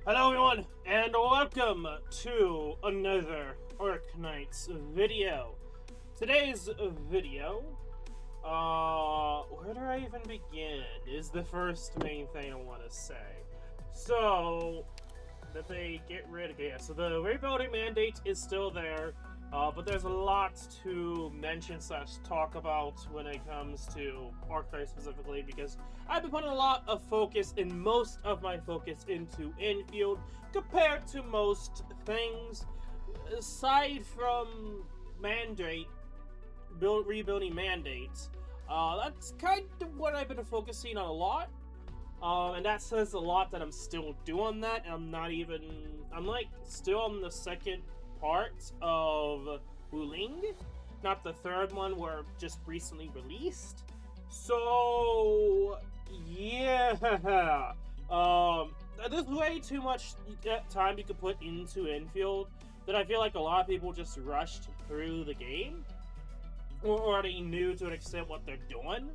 Hello everyone, and welcome to another Arknights video. Today's video, where do I even begin, is the first main thing I want to say. So, that they get rid of it. Yeah, so the rebuilding mandate is still there, but there's a lot to mention / talk about when it comes to Arknights specifically, because I've been putting a lot of focus, and most of my focus, into infield compared to most things. Aside from rebuilding mandates, that's kind of what I've been focusing on a lot. And that says a lot that I'm still doing that, and I'm like still on the second part of Wuling, not the third one where just recently released. So yeah, there's way too much time you could put into infield that I feel like a lot of people just rushed through the game or already knew to an extent what they're doing.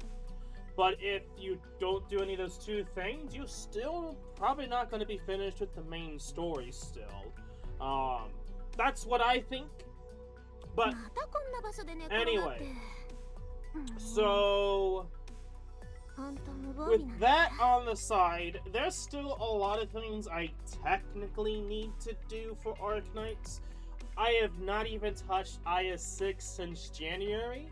But if you don't do any of those two things, you're still probably not going to be finished with the main story still. That's what I think. But anyway, so with that on the side, there's still a lot of things I technically need to do for Arknights. I have not even touched IS-6 since January.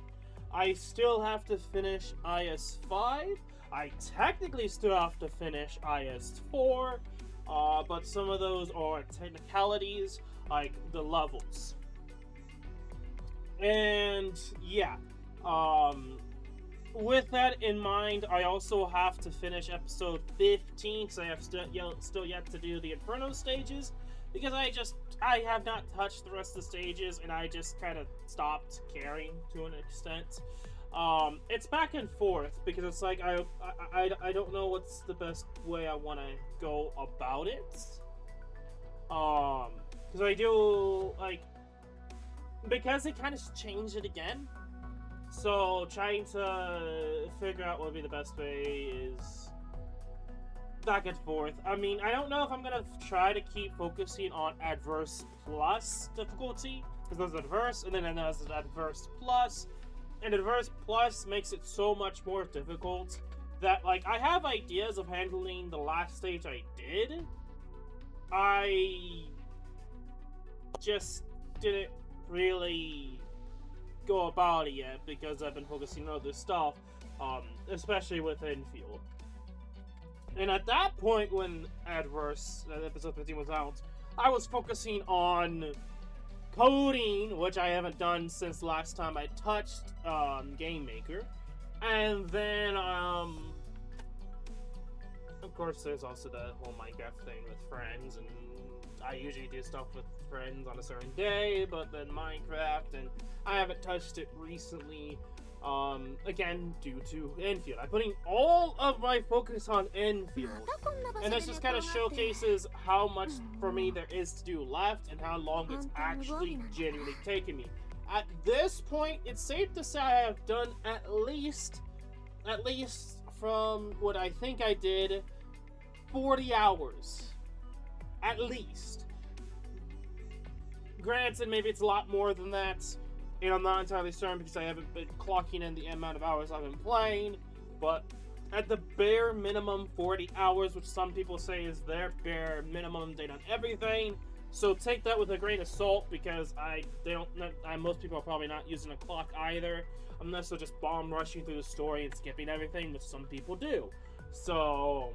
I still have to finish IS-5. I technically still have to finish IS-4, but some of those are technicalities, like the levels. And yeah, with that in mind, I also have to finish episode 15, because I have still yet to do the Inferno stages, because I have not touched the rest of the stages, and I just kind of stopped caring to an extent. It's back and forth, because it's like, I don't know what's the best way I want to go about it. Because I do, like, because they kind of changed it again, so trying to figure out what would be the best way is back and forth. I mean, I don't know if I'm gonna try to keep focusing on Adverse Plus difficulty, because there's Adverse, and then there's Adverse Plus, and Adverse Plus makes it so much more difficult that, like, I have ideas of handling the last stage I did. I just didn't really go about it yet, because I've been focusing on other stuff, especially with infield. And at that point, when Adverse episode 15 was out, I was focusing on coding, which I haven't done since last time I touched Game Maker. And then, of course, there's also the whole Minecraft thing with friends, and I usually do stuff with friends on a certain day, but then Minecraft, and I haven't touched it recently. Again, due to infield. I'm putting all of my focus on infield. And this just kind of showcases how much for me there is to do left, and how long it's actually genuinely taken me. At this point, it's safe to say I have done at least from what I think I did, 40 hours. At least. Granted, maybe it's a lot more than that. And I'm not entirely certain, because I haven't been clocking in the amount of hours I've been playing, but at the bare minimum 40 hours, which some people say is their bare minimum, they've done everything. So take that with a grain of salt, because most people are probably not using a clock either, unless they're just bomb rushing through the story and skipping everything, which some people do. So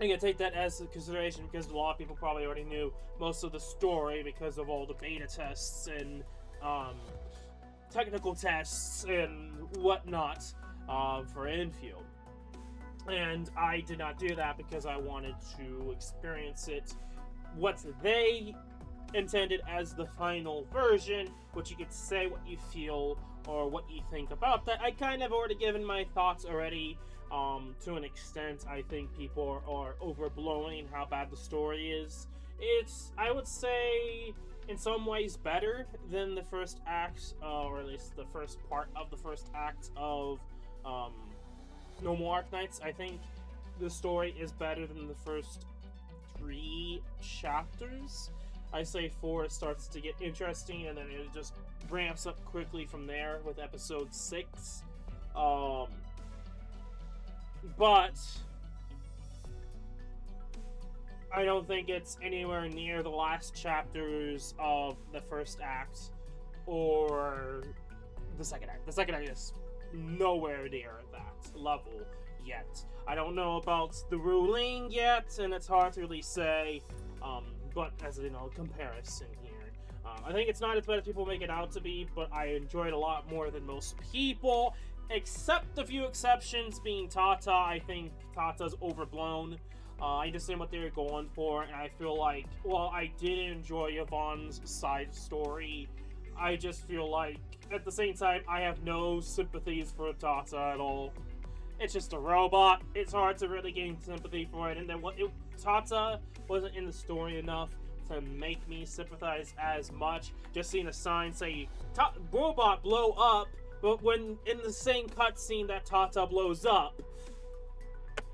I'm gonna take that as a consideration, because a lot of people probably already knew most of the story because of all the beta tests and technical tests and whatnot for infield. And I did not do that, because I wanted to experience it what they intended as the final version, which you could say what you feel or what you think about that. I kind of already given my thoughts already. To an extent, I think people are overblowing how bad the story is. It's, I would say, in some ways better than the first act, or at least the first part of the first act of No More Arknights. I think the story is better than the first 3 chapters. I say 4 starts to get interesting, and then it just ramps up quickly from there with episode 6. But I don't think it's anywhere near the last chapters of the first act or the second act. The second act is nowhere near that level yet. I don't know about the ruling yet, and it's hard to really say, but as a comparison here. I think it's not as bad as people make it out to be, but I enjoyed it a lot more than most people, except a few exceptions being Tata. I think Tata's overblown. I understand what they were going for, and I feel like, while I did enjoy Yvonne's side story, I just feel like, at the same time, I have no sympathies for Tata at all. It's just a robot. It's hard to really gain sympathy for it, and then Tata wasn't in the story enough to make me sympathize as much. Just seeing a sign say, robot blow up, but when in the same cutscene that Tata blows up,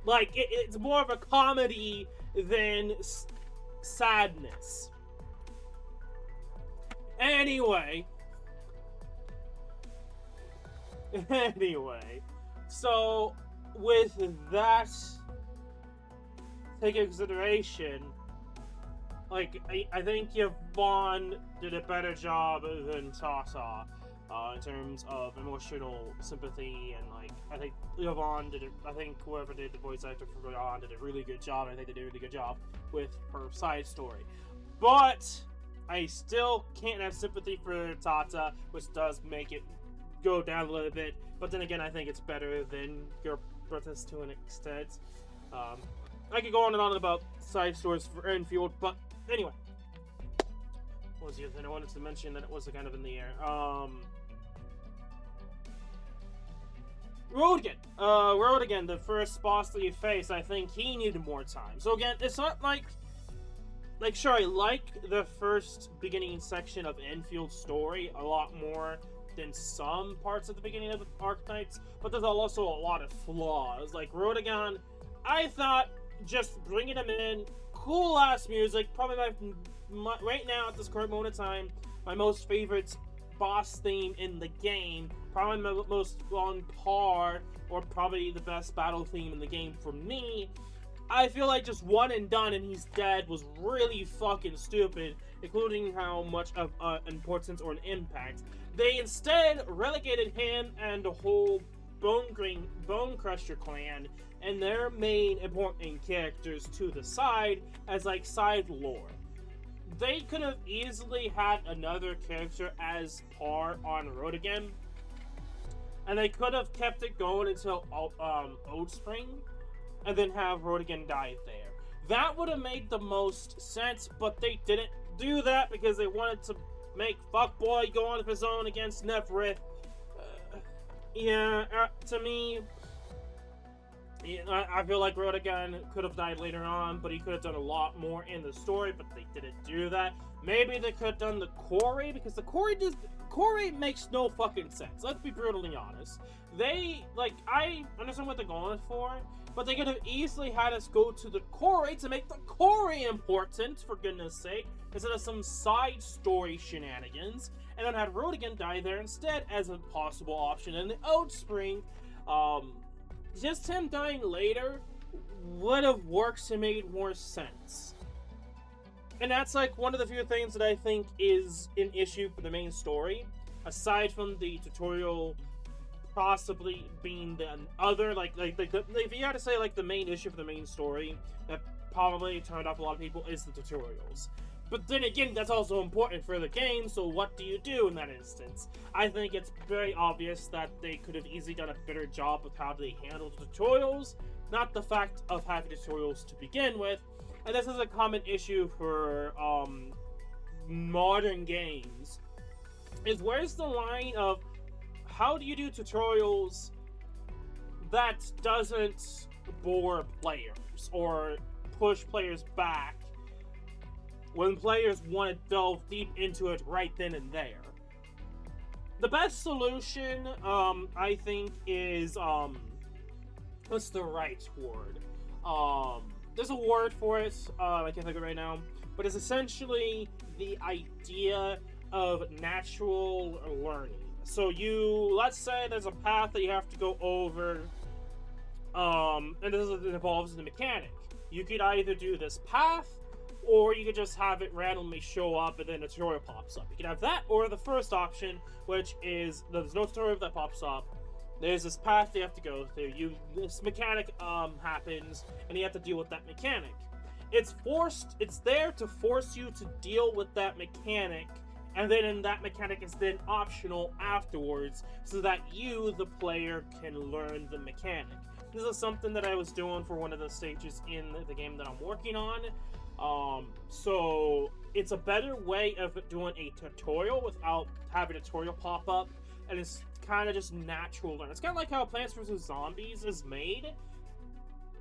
like, it's more of a comedy than sadness. Anyway, so with that taken into consideration, like, I think Yvonne did a better job than Tata in terms of emotional sympathy, and like, I think Yvonne did it. I think whoever did the voice actor for Yvonne did a really good job, and I think they did a really good job with her side story. But I still can't have sympathy for Tata, which does make it go down a little bit. But then again, I think it's better than your protest to an extent. I could go on and on about side stories for Enfield, but anyway. What was the other thing I wanted to mention that it was kind of in the air? Rodigan, the first boss that you face, I think he needed more time. So again, it's not like, sure, I like the first beginning section of Enfield's story a lot more than some parts at the beginning of Arknights, but there's also a lot of flaws. Like, Rodigan, I thought just bringing him in, cool-ass music, probably my right now, at this current moment in time, my most favorite boss theme in the game, probably my most on par, or probably the best battle theme in the game for me. I feel like just one and done and he's dead was really fucking stupid, including how much of importance or an impact. They instead relegated him and the whole Bone Crusher clan and their main important characters to the side as like side lore. They could have easily had another character as par on Rodigan, and they could have kept it going until Old Spring, and then have Rodigan die there. That would have made the most sense, but they didn't do that because they wanted to make Fuckboy go on his own against Nevrith. To me, I feel like Rodigan could have died later on, but he could have done a lot more in the story, but they didn't do that. Maybe they could have done the Quarry, because the Quarry makes no fucking sense. Let's be brutally honest. I understand what they're going for, but they could have easily had us go to the Quarry to make the Quarry important, for goodness sake, instead of some side story shenanigans, and then had Rodigan die there instead as a possible option in the Old Spring. Just him dying later would have worked to make more sense. And that's like one of the few things that I think is an issue for the main story, aside from the tutorial possibly being the other, if you had to say like the main issue for the main story that probably turned off a lot of people is the tutorials. But then again, that's also important for the game, so what do you do in that instance? I think it's very obvious that they could have easily done a better job of how they handle the tutorials, not the fact of having tutorials to begin with. And this is a common issue for modern games, is where's the line of how do you do tutorials that doesn't bore players or push players back when players want to delve deep into it right then and there. The best solution, I think, is, what's the right word? there's a word for it, I can't think of it right now, but it's essentially the idea of natural learning. So let's say there's a path that you have to go over, and this involves the mechanic. You could either do this path, or you could just have it randomly show up and then a tutorial pops up. You can have that, or the first option, which is there's no tutorial that pops up. There's this path you have to go through. This mechanic happens, and you have to deal with that mechanic. It's there to force you to deal with that mechanic, and then that mechanic is then optional afterwards, so that you, the player, can learn the mechanic. This is something that I was doing for one of the stages in the game that I'm working on. So it's a better way of doing a tutorial without having a tutorial pop up, and it's kind of just natural learning. It's kind of like how Plants vs. Zombies is made,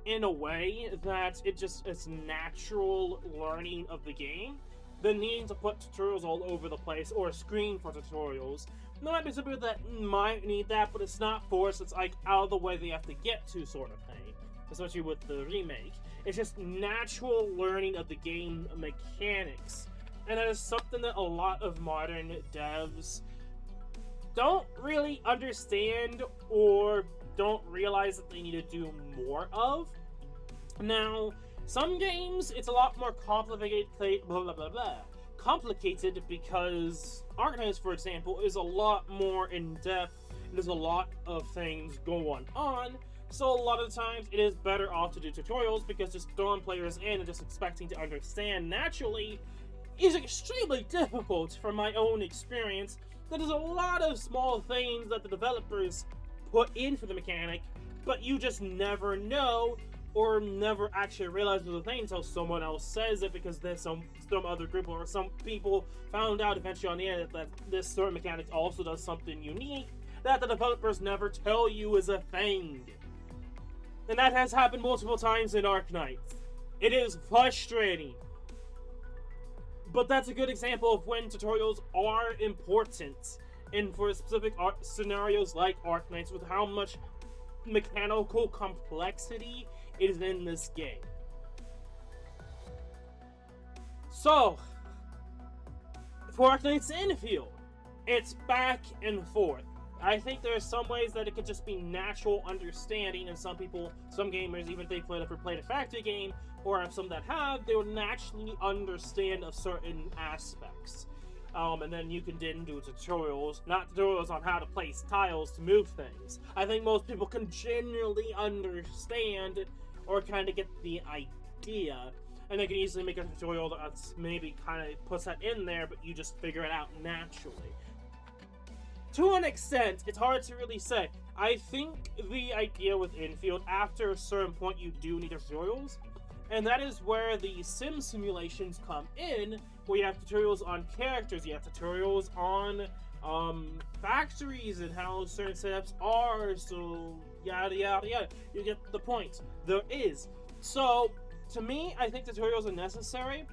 in a way that it's natural learning of the game than needing to put tutorials all over the place or a screen for tutorials. There might be some people that might need that, but it's not forced. It's like out of the way they have to get to, sort of thing, especially with the remake. It's just natural learning of the game mechanics, and that is something that a lot of modern devs don't really understand or don't realize that they need to do more of. Now, some games, it's a lot more complicated, complicated because Arknights, for example, is a lot more in-depth, and there's a lot of things going on, so a lot of the times it is better off to do tutorials, because just throwing players in and just expecting to understand naturally is extremely difficult from my own experience. There's a lot of small things that the developers put in for the mechanic, but you just never know or never actually realize the thing until someone else says it, because there's some other group or some people found out eventually on the end that this certain mechanic also does something unique that the developers never tell you is a thing. And that has happened multiple times in Arknights. It is frustrating. But that's a good example of when tutorials are important, and for specific scenarios like Arknights, with how much mechanical complexity is in this game. So, for Arknights Infield, it's back and forth. I think there are some ways that it could just be natural understanding, and some gamers, even if they've never played a factory game, or have some that have, they will naturally understand of certain aspects. And then you can then do tutorials, not tutorials on how to place tiles to move things. I think most people can generally understand or kind of get the idea, and they can easily make a tutorial that's maybe kind of puts that in there, but you just figure it out naturally. To an extent, it's hard to really say. I think the idea with Infield, after a certain point, you do need tutorials, and that is where the sim simulations come in, where you have tutorials on characters, you have tutorials on factories and how certain setups are, so yada yada yada. You get the point. There is. So, to me, I think tutorials are necessary,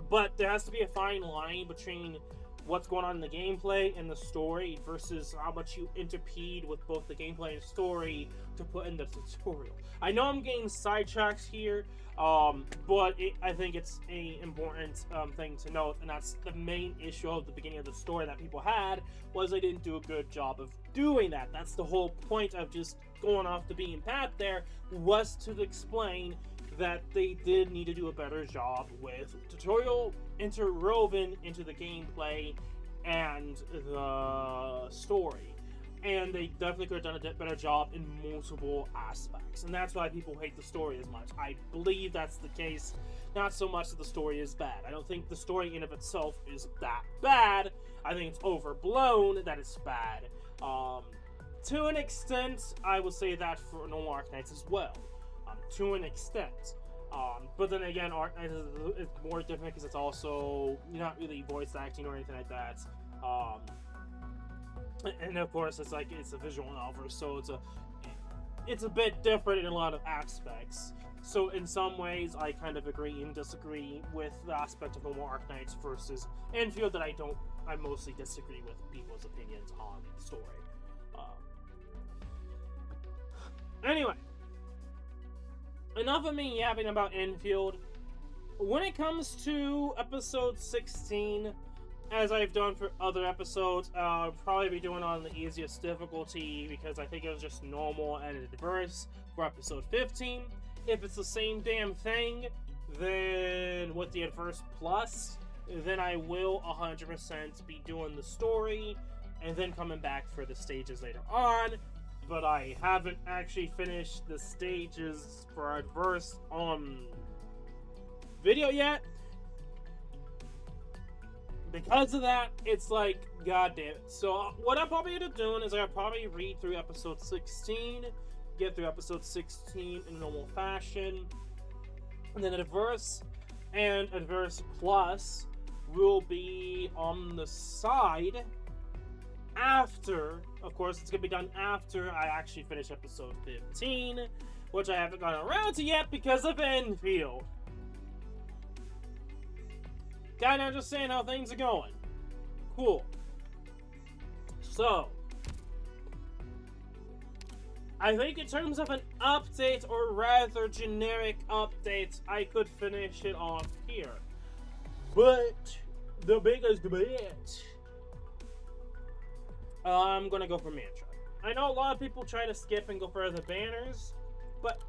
but there has to be a fine line between what's going on in the gameplay and the story versus how much you interpede with both the gameplay and story to put in the tutorial. I know I'm getting sidetracked here, but I think it's an important thing to note, and that's the main issue of the beginning of the story that people had, was they didn't do a good job of doing that. That's the whole point of just going off the beaten path there, was to explain that they did need to do a better job with tutorial interwoven into the gameplay and the story. And they definitely could have done a better job in multiple aspects. And that's why people hate the story as much. I believe that's the case. Not so much that the story is bad. I don't think the story in of itself is that bad. I think it's overblown that it's bad. To an extent, I would say that for normal Arknights as well. To an extent. But then again, Arknights is more different because it's also, you're not really voice acting or anything like that. And of course, it's a visual novel, so it's a bit different in a lot of aspects. So in some ways, I kind of agree and disagree with the aspect of normal Arknights versus Infield that I mostly disagree with people's opinions on the story. Anyway. enough of me yapping about infield. When it comes to episode 16, as I've done for other episodes, I'll probably be doing on the easiest difficulty because I think it was just normal and adverse for episode 15. If it's the same damn thing, then with the adverse plus, then I will 100% be doing the story and then coming back for the stages later on. But I haven't actually finished the stages for adverse on video yet. Because of that, it's like, god damn it. So what I'll probably end up doing is I'll probably read through episode 16, get through episode 16 in normal fashion, and then adverse and adverse plus will be on the side after, of course, it's gonna be done after I actually finish episode 15, which I haven't gotten around to yet because of Enfield. Kinda understand how things are going. Cool. So, I think in terms of an update, or rather generic updates, I could finish it off here. But the biggest bit, I'm gonna go for Mantra. I know a lot of people try to skip and go for other banners, but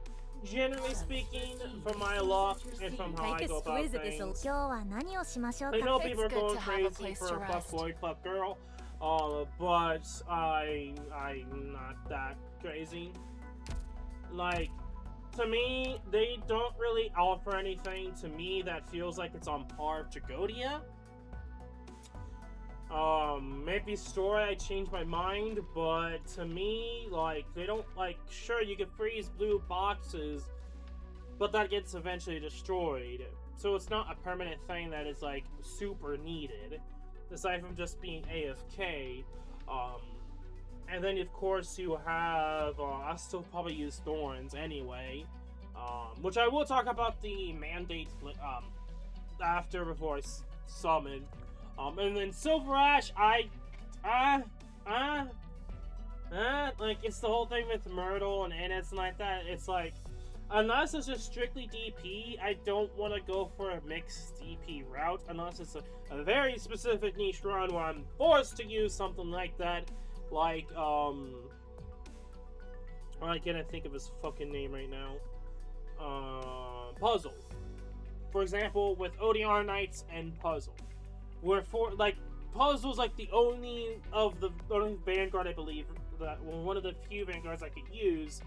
generally speaking, from my luck and from how I go about things, I know people are going crazy for a plus boy, plus girl, but I'm not that crazy. Like, to me, they don't really offer anything to me that feels like it's on par with Jagodia. Maybe story I changed my mind, but to me, like, they don't, like, sure, you can freeze blue boxes, but that gets eventually destroyed. So it's not a permanent thing that is, like, super needed, aside from just being AFK. And then, of course, you have, I still probably use Thorns anyway, which I will talk about the mandate, after, before I summon. And then Silver Ash, like, it's the whole thing with Myrtle and Ennis and like that. It's like, unless it's just strictly DP, I don't want to go for a mixed DP route, unless it's a very specific niche run where I'm forced to use something like that, like, I can't think of his fucking name right now, Puzzle. For example, with Arknights and Puzzle. Where for, like, Puzzle's like the only Vanguard, I believe, that, well, one of the few Vanguards I could use,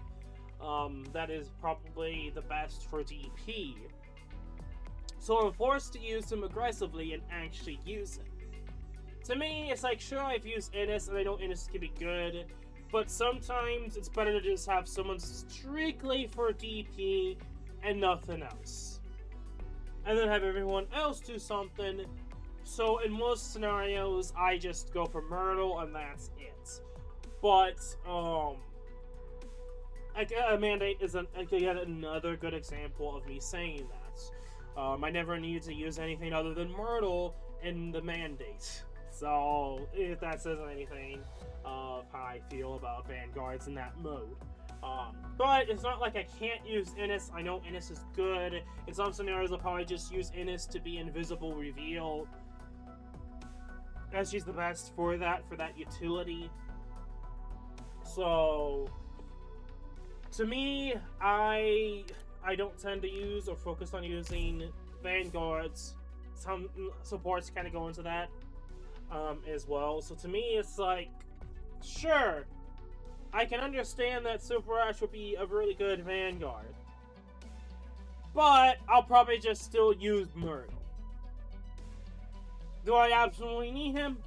that is probably the best for DP. So I'm forced to use him aggressively and actually use it. To me, it's like, sure, I've used Ennis, and I know Ennis can be good, but sometimes it's better to just have someone strictly for DP and nothing else. And then have everyone else do something. So in most scenarios, I just go for Myrtle, and that's it. But, a mandate is yet another good example of me saying that. I never need to use anything other than Myrtle in the mandate. So, if that says anything of how I feel about Vanguards in that mode. But it's not like I can't use Ennis. I know Ennis is good. In some scenarios, I'll probably just use Ennis to be invisible reveal, as she's the best for that utility. So, to me, I don't tend to use or focus on using Vanguards. Some supports kind of go into that as well. So to me, it's like, sure, I can understand that Super Ash would be a really good Vanguard, but I'll probably just still use Myrtle. Do I absolutely need him?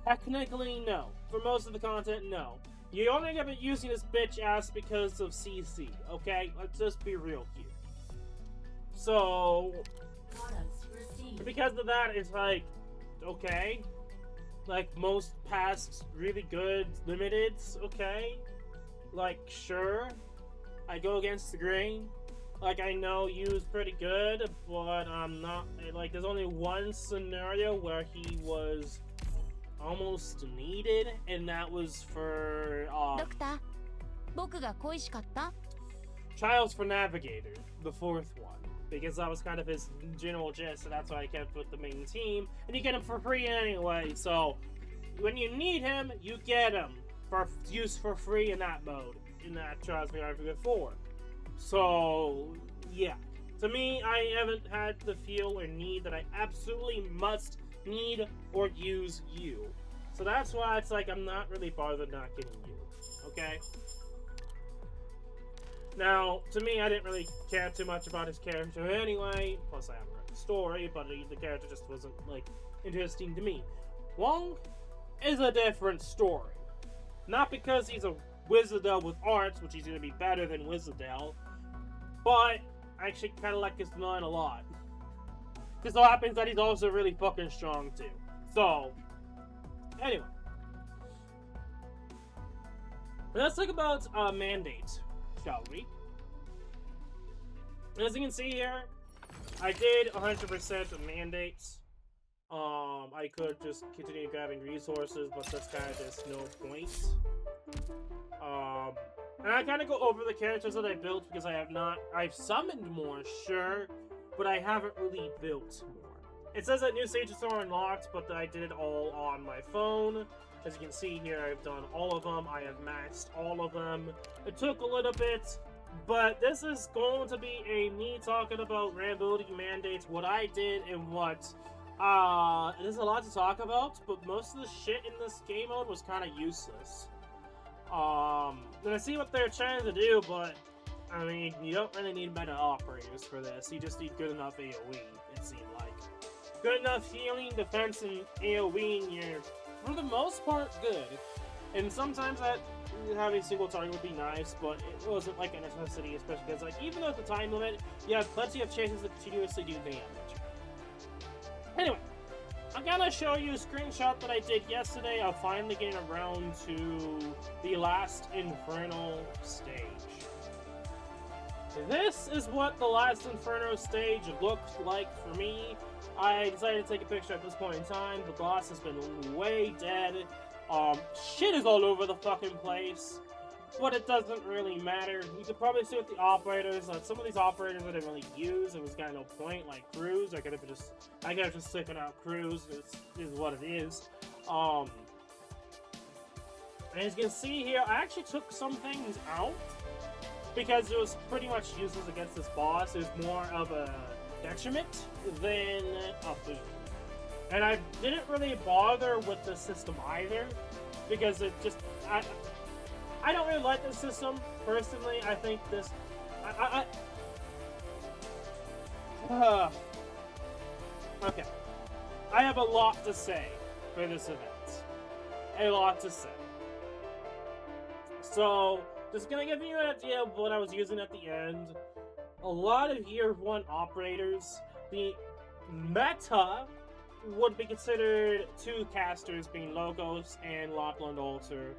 Technically, no. For most of the content, no. You only end up using this bitch ass because of CC, okay? Let's just be real here. So, because of that, it's like, okay. Like, most past really good limiteds, okay? Like, sure. I go against the grain. Like, I know he was pretty good, but I'm not, like, there's only one scenario where he was almost needed, and that was for, Trials for Navigator, the 4th one. Because that was kind of his general gist, and that's why I kept with the main team. And you get him for free anyway, so when you need him, you get him for use for free in that mode, in that Trials for Navigator 4. So, yeah. To me, I haven't had the feel or need that I absolutely must need or use you. So that's why it's like I'm not really bothered not getting you. Okay? Now, to me, I didn't really care too much about his character anyway. Plus, I haven't read the story, but the character just wasn't, like, interesting to me. Wong is a different story. Not because he's a Wizardel with arts, which he's going to be better than Wizardel, but I actually kind of like his design a lot. Just so happens that he's also really fucking strong, too. So, anyway. Let's talk about Mandate, shall we? As you can see here, I did 100% of mandates. I could just continue grabbing resources, but that's kind of just no point. And I kind of go over the characters that I built because I've summoned more, sure, but I haven't really built more. It says that new stages are unlocked, but I did it all on my phone. As you can see here, I've done all of them. I have maxed all of them. It took a little bit, but this is going to be me talking about building mandates, what I did, and what... there's a lot to talk about, but most of the shit in this game mode was kind of useless. And I see what they're trying to do, but, I mean, you don't really need meta operators for this. You just need good enough AoE, it seemed like. Good enough healing, defense, and AoE, and you're, for the most part, good. And sometimes that having a single target would be nice, but it wasn't like a necessity, especially because, like, even though at the time limit, you have plenty of chances to continuously do damage. Anyway, I'm gonna show you a screenshot that I did yesterday of finally getting around to the last Inferno stage. This is what the last Inferno stage looked like for me. I decided to take a picture at this point in time. The boss has been way dead. Shit is all over the fucking place. But it doesn't really matter. You could probably see with the operators, some of these operators I didn't really use. It was kind of no point, like Cruise. I could have just taken out Cruise. Is what it is. And as you can see here, I actually took some things out because it was pretty much useless against this boss. It was more of a detriment than a boon. And I didn't really bother with the system either because it just... I don't really like this system, personally. I think this... Okay. I have a lot to say for this event. A lot to say. So, just gonna give you an idea of what I was using at the end. A lot of Year 1 operators, the meta would be considered 2 casters, being Logos and Lopland Altar.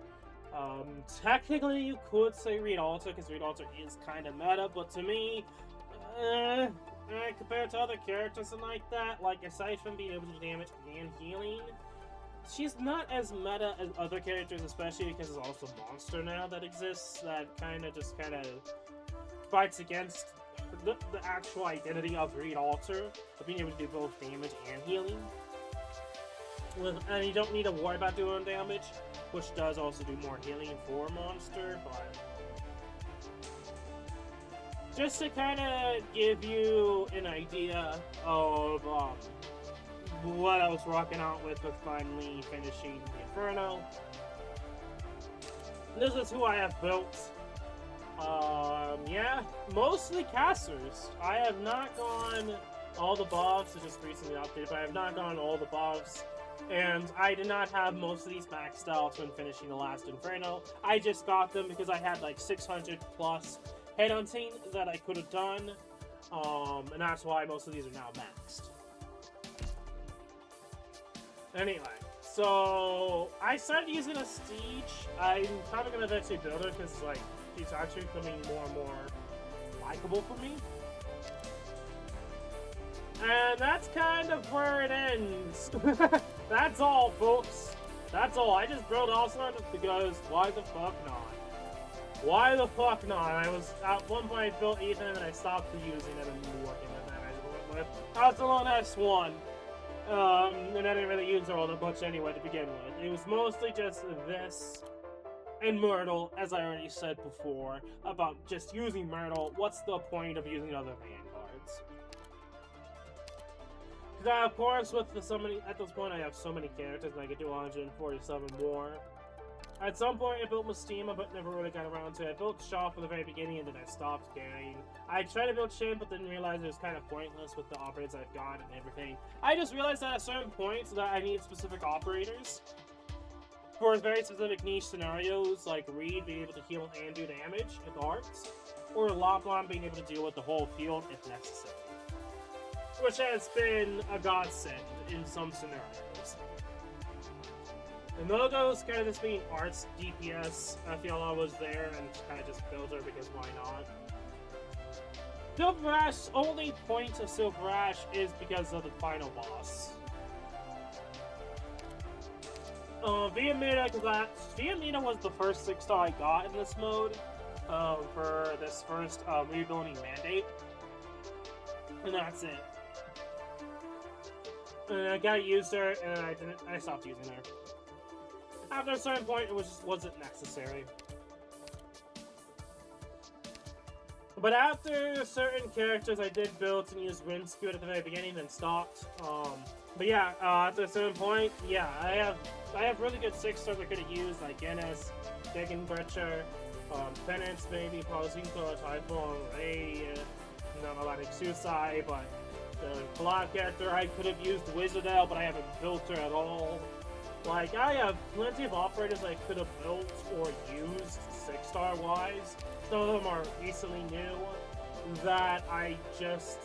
Technically you could say Reed Altar, because Reed Altar is kind of meta, but to me, compared to other characters and like that, like aside from being able to do damage and healing, she's not as meta as other characters, especially because there's also a monster now that exists that kind of fights against the actual identity of Reed Altar, of being able to do both damage and healing. And you don't need to worry about doing damage, which does also do more healing for monster, but just to kind of give you an idea of what I was rocking out with finally finishing the Inferno. This is who I have built. Yeah, mostly casters. I have not gone all the buffs, it's just recently updated, but I have not gone all the buffs. And I did not have most of these maxed out when finishing the last Inferno. I just got them because I had like 600 plus headhunting that I could have done. And that's why most of these are now maxed. Anyway, so I started using a Siege. I'm probably going to eventually build her because like she's actually becoming more and more likable for me. And that's kind of where it ends. That's all, folks. That's all. I just built Ocelot just because why the fuck not? Why the fuck not? I was at one point I built Ethan and then I stopped using it and working with that. I went with Oscillon S1. And I didn't really use her all that much anyway to begin with. It was mostly just this and Myrtle, as I already said before, about just using Myrtle. What's the point of using other vanguards? Because of course, with the so many, at this point I have so many characters and I could do 147 more. At some point I built Mystima, but never really got around to it. I built Shaw from the very beginning and then I stopped caring. I tried to build Shin, but then realized it was kind of pointless with the operators I've got and everything. I just realized that at certain points that I need specific operators for very specific niche scenarios, like Reed being able to heal and do damage with arts, or Loplon being able to deal with the whole field if necessary. Which has been a godsend in some scenarios. And logos kind of just being arts, DPS, Fiala was there and kind of just built her because why not? Silver Ash's only point of Silver Ash is because of the final boss. Viamina was the first 6-star I got in this mode for this first rebuilding mandate. And that's it. And I got used her and I stopped using her. After a certain point, it wasn't necessary. But after certain characters, I did build and use Rinskut at the very beginning, then stopped. But yeah, after a certain point, yeah, I have really good 6-stars I could have used, like Guinness, Degenbrecher, Penance, maybe Pauzinko, Typhoon, Ray, not a lot of Susai, but the collab character I could have used Wizardel, but I haven't built her at all. Like, I have plenty of operators I could have built or used 6-star wise. Some of them are recently new that I just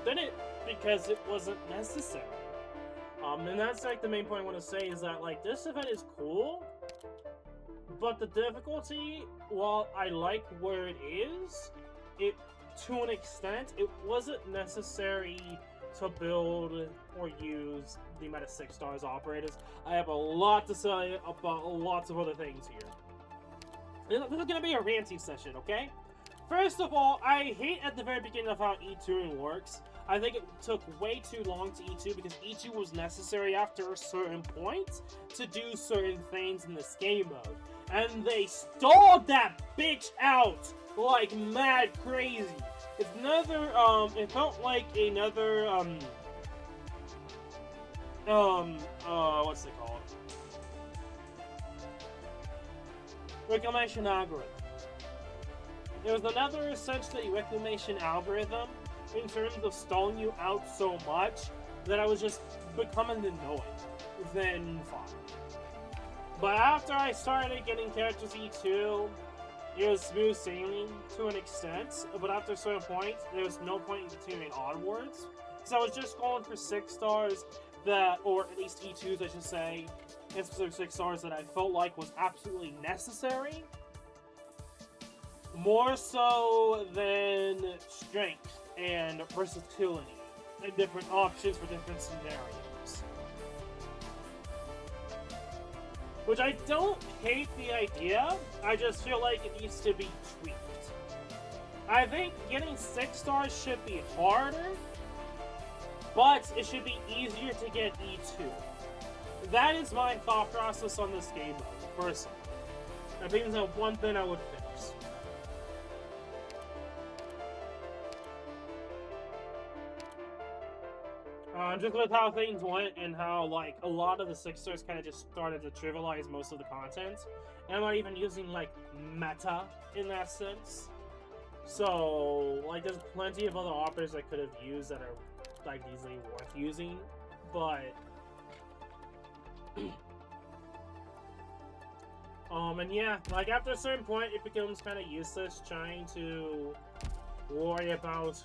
didn't because it wasn't necessary. And that's like the main point I want to say is that like this event is cool, but the difficulty, while I like where it is, it to an extent, it wasn't necessary to build or use the amount of 6-stars operators. I have a lot to say about lots of other things here. This is gonna be a ranty session, okay? First of all, I hate at the very beginning of how E2 works. I think it took way too long to E2 because E2 was necessary after a certain point to do certain things in this game mode. And they stalled that bitch out like mad crazy. It's another, it felt like another, what's it called? Reclamation algorithm. It was another essentially reclamation algorithm in terms of stalling you out so much that I was just becoming annoyed. Then fine. But after I started getting characters E2, it was smooth sailing to an extent, but after a certain point, there was no point in continuing onwards. So I was just going for 6-stars that, or at least E2s I should say, and specific 6-stars that I felt like was absolutely necessary. More so than strength and versatility and different options for different scenarios. Which I don't hate the idea, I just feel like it needs to be tweaked. I think getting 6-stars should be harder, but it should be easier to get E2. That is my thought process on this game mode, personally. I think that's one thing I would fix. Just with how things went and how, like, a lot of the 6-stars kind of just started to trivialize most of the content. And I'm not even using, like, meta in that sense. So, like, there's plenty of other operators I could have used that are, like, easily worth using. But... and yeah, like, after a certain point, it becomes kind of useless trying to worry about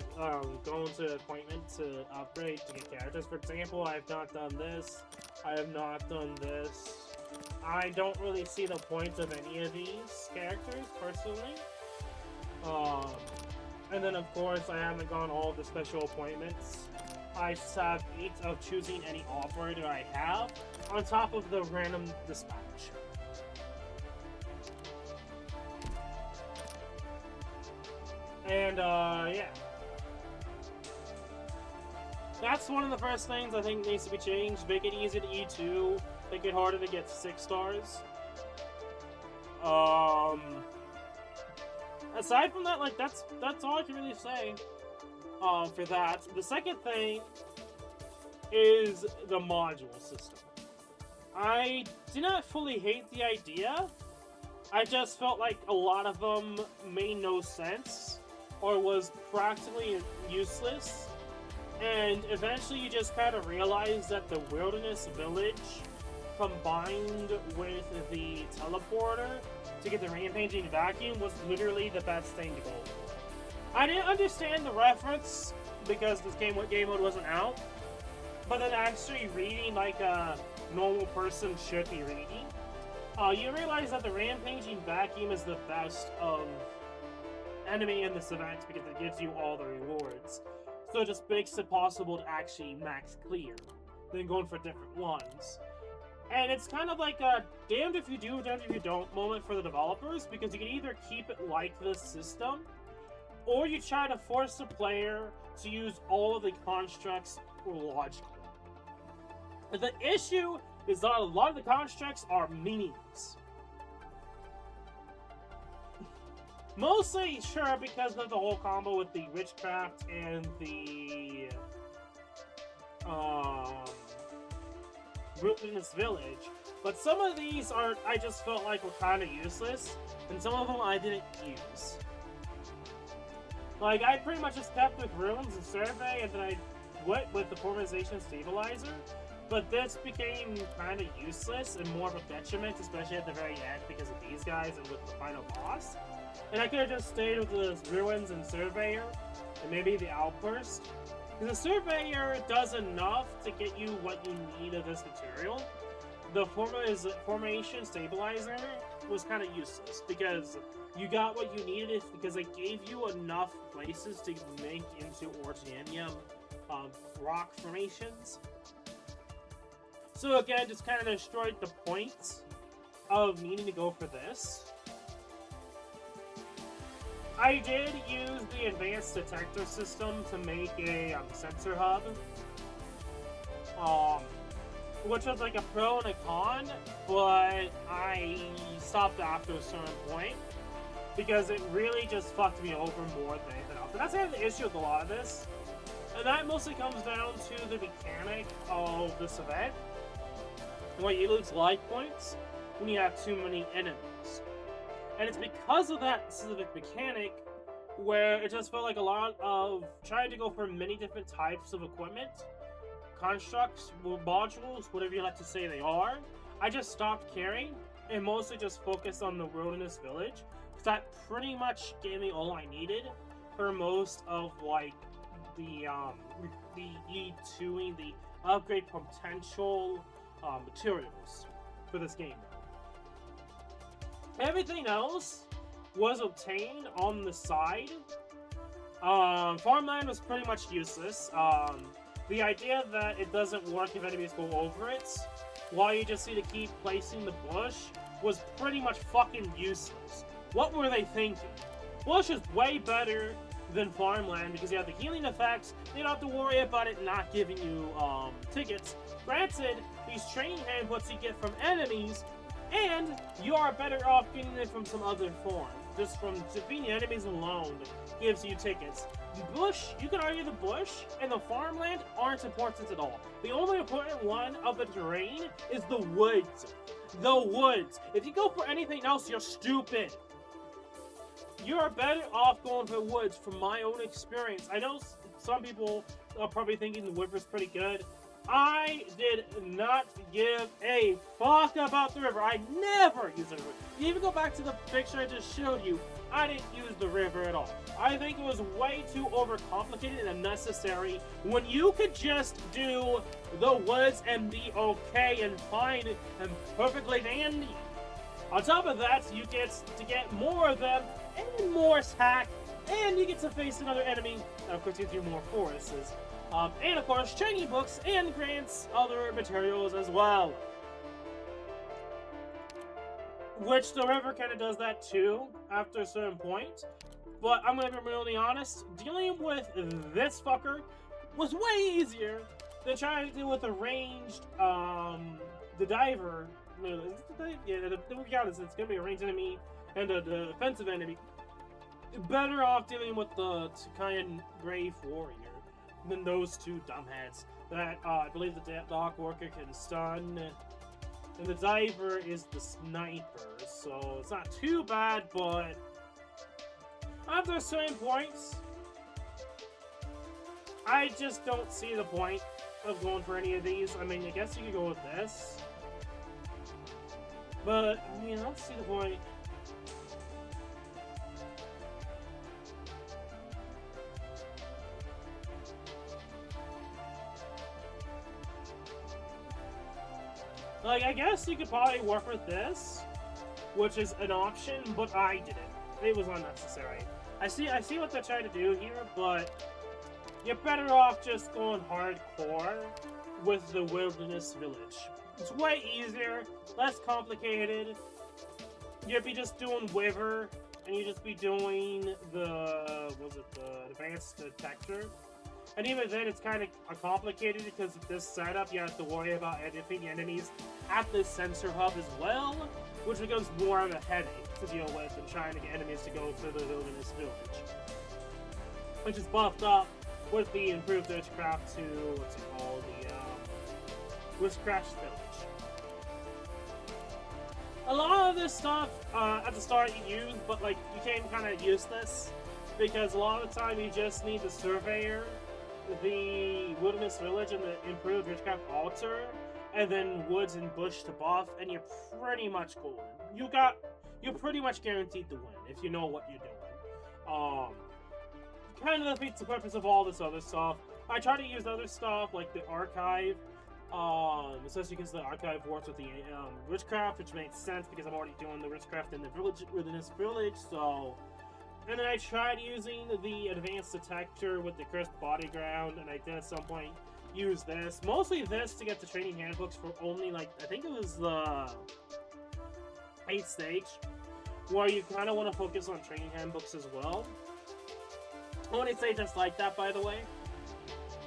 going to appointment to upgrade to get characters. For example, I have not done this. I have not done this. I don't really see the point of any of these characters, personally. And then, of course, I haven't gone all the special appointments. I just have 8 of choosing any operator I have, on top of the random dispatch. And, yeah. That's one of the first things I think needs to be changed. Make it easier to E2. Make it harder to get 6 stars. Aside from that, like, that's all I can really say, for that. The second thing is the module system. I do not fully hate the idea. I just felt like a lot of them made no sense, or was practically useless. And eventually you just kind of realize that the Wilderness Village combined with the teleporter to get the Rampaging Vacuum was literally the best thing to go for. I didn't understand the reference because this game mode wasn't out, but then actually reading like a normal person should be reading, you realize that the Rampaging Vacuum is the best of enemy in this event because it gives you all the rewards. So it just makes it possible to actually max clear than going for different ones. And it's kind of like a damned if you do, damned if you don't moment for the developers, because you can either keep it like this system, or you try to force the player to use all of the constructs logically. The issue is that a lot of the constructs are meaningless. Mostly, sure, because of the whole combo with the Witchcraft and the Wilderness Village, but some of these I just felt like were kind of useless, and some of them I didn't use. Like, I pretty much just kept with Ruins and Survey, and then I went with the Formation Stabilizer, but this became kind of useless and more of a detriment, especially at the very end because of these guys and with the final boss. And I could have just stayed with the Ruins and Surveyor, and maybe the Outburst. Because the Surveyor does enough to get you what you need of this material. The Formation Stabilizer was kind of useless, because you got what you needed because it gave you enough places to make into Ortanium rock formations. So again, just kind of destroyed the point of needing to go for this. I did use the advanced detector system to make a sensor hub, which was like a pro and a con, but I stopped after a certain point because it really just fucked me over more than anything else. And that's kind of the issue with a lot of this, and that mostly comes down to the mechanic of this event, where you lose life points when you have too many enemies. And it's because of that specific mechanic where it just felt like a lot of trying to go for many different types of equipment, constructs, modules, whatever you like to say they are. I just stopped caring and mostly just focused on the Wilderness Village, because that pretty much gave me all I needed for most of like the E2ing, the upgrade potential materials for this game. Everything else was obtained on the side. Farmland was pretty much useless. The idea that it doesn't work if enemies go over it, while you just need to keep placing the bush, was pretty much fucking useless. What were they thinking? Bush is way better than Farmland because you have the healing effects, you don't have to worry about it not giving you tickets. Granted, these training handbooks you get from enemies, and you are better off getting it from some other form. Just from defeating enemies alone gives you tickets. Bush, you can argue the bush and the farmland aren't important at all. The only important one of the terrain is the woods. The woods. If you go for anything else, you're stupid. You're better off going for woods from my own experience. I know some people are probably thinking the river's pretty good. I did not give a fuck about the river. I never use the river. You even go back to the picture I just showed you. I didn't use the river at all. I think it was way too overcomplicated and unnecessary when you could just do the woods and be okay and fine and perfectly dandy. On top of that, you get to get more of them and more attack, and you get to face another enemy, and of course you do more forests. And of course, training books and grants other materials as well. which the river kind of does that too after a certain point. But I'm gonna be really honest, dealing with this fucker was way easier than trying to deal with a ranged, the diver. Yeah, regardless, it's gonna be a ranged enemy and a defensive enemy. Better off dealing with the Takayan Brave Warrior than those two dumbheads that I believe the Dock Worker can stun. And the diver is the sniper, so it's not too bad, but after certain points, I just don't see the point of going for any of these. I mean, I guess you could go with this, but I mean, I don't see the point. Like, I guess you could probably work with this, which is an option, but I didn't. It was unnecessary. I see what they're trying to do here, but you're better off just going hardcore with the Wilderness Village. It's way easier, less complicated. You'd be just doing Wiver, and you'd just be doing the Advanced Detector. And even then, it's kind of complicated because of this setup. You have to worry about defeating enemies at this sensor hub as well, which becomes more of a headache to deal with than trying to get enemies to go to the Wilderness Village, which is buffed up with the improved witchcraft to what's it called, the Witchcraft Village. A lot of this stuff at the start you use, but like you can't kind of use this because a lot of the time you just need the Surveyor, the Wilderness Village, and the improved Witchcraft Altar, and then Woods and Bush to buff, and you're pretty much cool. You're pretty much guaranteed to win if you know what you're doing. Kind of defeats the purpose of all this other stuff. I try to use other stuff like the Archive, especially because the Archive works with the Witchcraft, which makes sense because I'm already doing the Witchcraft in the Wilderness Village, so. And then I tried using the Advanced Detector with the Cursed Body Ground, and I did at some point use this. Mostly this to get the training handbooks for only, like, I think it was the 8th stage, where you kind of want to focus on training handbooks as well. I want to say just like that, by the way.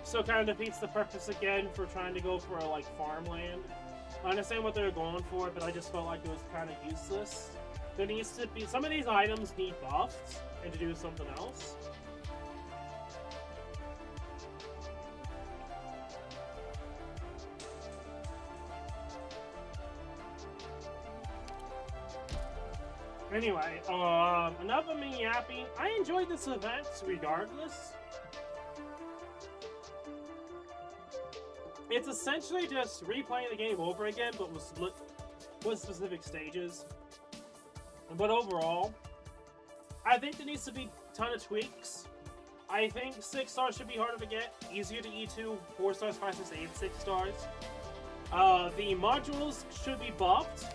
So it kind of defeats the purpose again for trying to go for, like, farmland. I understand what they're going for, but I just felt like it was kind of useless. There needs to be, some of these items need buffed and to do something else. Anyway, enough of me yapping. I enjoyed this event regardless. It's essentially just replaying the game over again, but with specific stages. But overall, I think there needs to be a ton of tweaks. I think 6 stars should be harder to get, easier to E2, 4 stars, 5, 6, 8, 6 stars. The modules should be buffed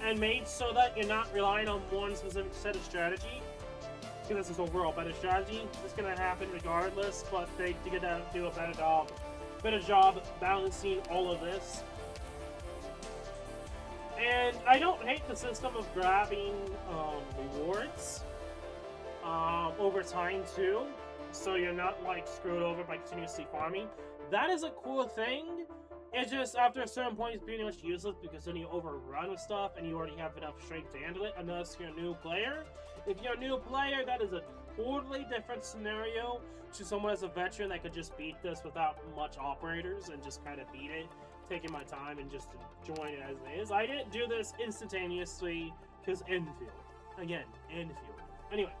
and made so that you're not relying on one specific set of strategy, because this is overall better strategy. It's going to happen regardless, but they gotta do a better job balancing all of this. And I don't hate the system of grabbing rewards over time too, so you're not like screwed over by continuously farming. That is a cool thing. It's just after a certain point it's pretty much useless because then you overrun with stuff and you already have enough strength to handle it unless you're a new player. If you're a new player, that is a totally different scenario to someone as a veteran that could just beat this without much operators and just kind of beat it, taking my time and just enjoying it as it is. I didn't do this instantaneously because Enfield. Again, Enfield. Anyway.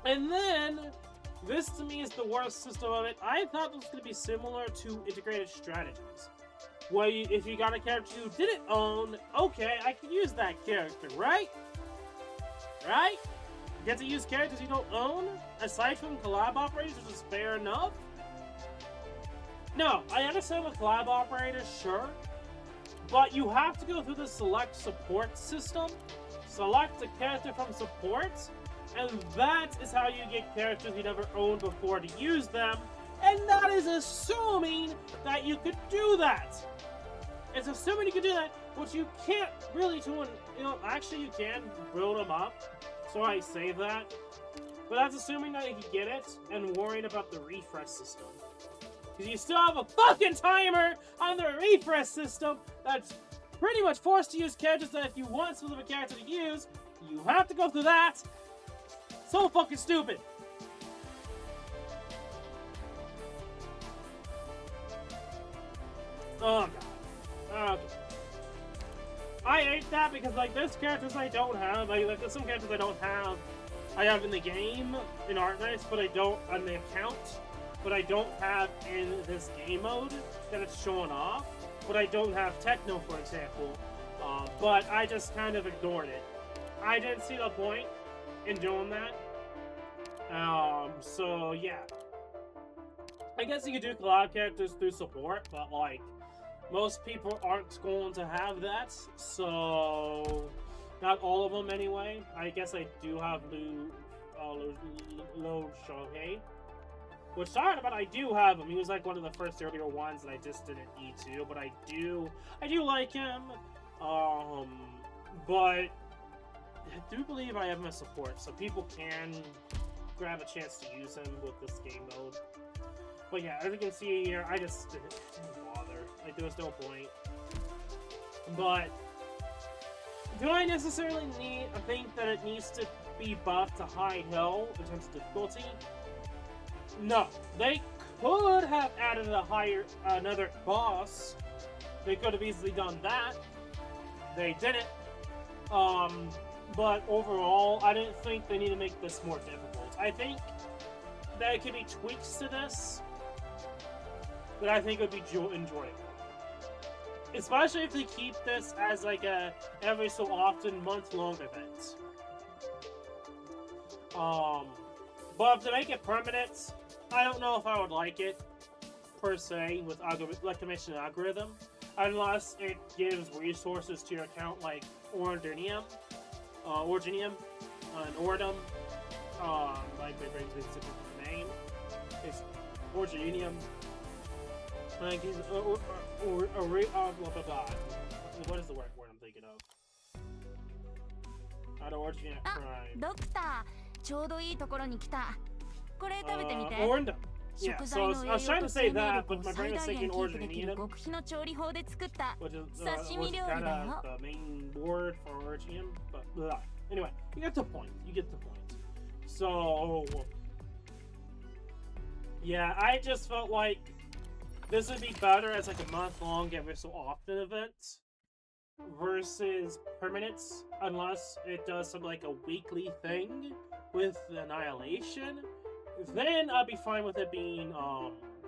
And then, this to me is the worst system of it. I thought this was going to be similar to integrated strategies. Where if you got a character you didn't own, okay, I can use that character, right? Right? Get to use characters you don't own? Aside from collab operators, which is fair enough. No, I understand with collab operators, sure. But you have to go through the select support system. Select a character from support. And that is how you get characters you never owned before to use them. And that is assuming that you could do that. It's assuming you could do that, which you can't really do. Actually, you can build them up. So I say that, but that's assuming that you can get it and worrying about the refresh system. Because you still have a fucking timer on the refresh system that's pretty much forced to use characters that if you want a specific character to use, you have to go through that. So fucking stupid. Oh god. Okay. I hate that because like there's characters I don't have. Like there's some characters I have in the game in Arknights, but I don't on the account. But I don't have in this game mode that it's showing off. But I don't have Techno, for example. But I just kind of ignored it. I didn't see the point in doing that. So yeah. I guess you could do collab characters through support, but like, most people aren't going to have that, so not all of them anyway. I guess I do have Lo Shohei. Which, sorry, but I do have him. He was like one of the first earlier ones that I just didn't need to, but I do like him. But I do believe I have him as support, so people can grab a chance to use him with this game mode. But yeah, as you can see here, I just didn't bother. Like, there was no point. But do I necessarily think that it needs to be buffed to high hill in terms of difficulty? No. They could have added another boss. They could have easily done that. They didn't. But overall, I didn't think they need to make this more difficult. I think there could be tweaks to this that I think would be enjoyable. Especially if they keep this as like a every so often month-long event. But if they make it permanent, I don't know if I would like it per se with reclamation algorithm, unless it gives resources to your account like Originium, and Ordum. Like it brings me to the name. It's Originium. Like blah blah blah. What is the word I'm thinking of? Out of Origin Prime. Doctor, ちょうどいいところに来た。これ食べてみて。Orndum. Yeah, so I was trying to say that, but my brain was thinking Originium, which is kind of the main word for Originium. But anyway, you get the point. So yeah, I just felt like this would be better as like a month-long every so often event versus permanence, unless it does some like a weekly thing with Annihilation. Then I'd be fine with it being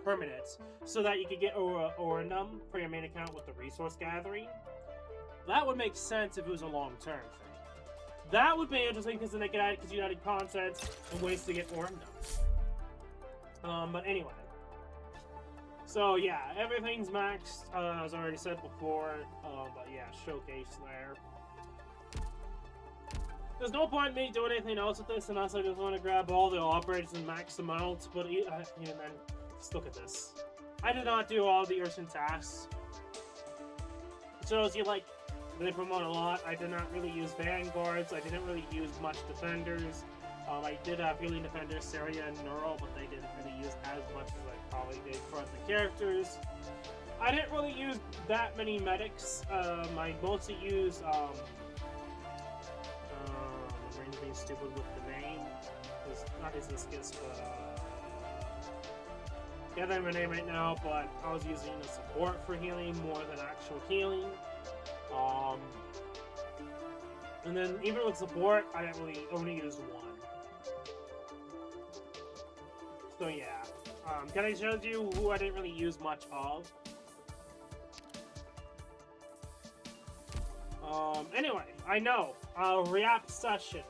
permanent, so that you could get Orndum for your main account with the resource gathering. That would make sense if it was a long-term thing. That would be interesting because then they could add United content and ways to get Orndum. But anyway. So yeah, everything's maxed, as I already said before, but yeah, showcase there. There's no point in me doing anything else with this unless I just want to grab all the operators and max them out, but even then, just look at this. I did not do all the urgent tasks. It shows you, like, they promote a lot. I did not really use Vanguards, I didn't really use much Defenders. I did have Healing Defenders, Saria and Neural, but they didn't really use as much as I probably did for other characters. I didn't really use that many medics. I mostly used, I'm being stupid with the name. Not Isiscus, but, can't think of my name right now, but I was using the support for healing more than actual healing. And then even with support, I didn't really only use one. So yeah, can I show you who I didn't really use much of? Anyway, I know, React session.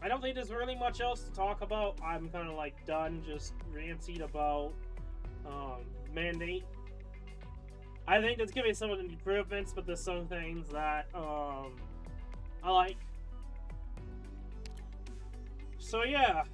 I don't think there's really much else to talk about. I'm kind of like done just ranting about Mandate. I think there's gonna be some of the improvements, but there's some things that I like. So yeah,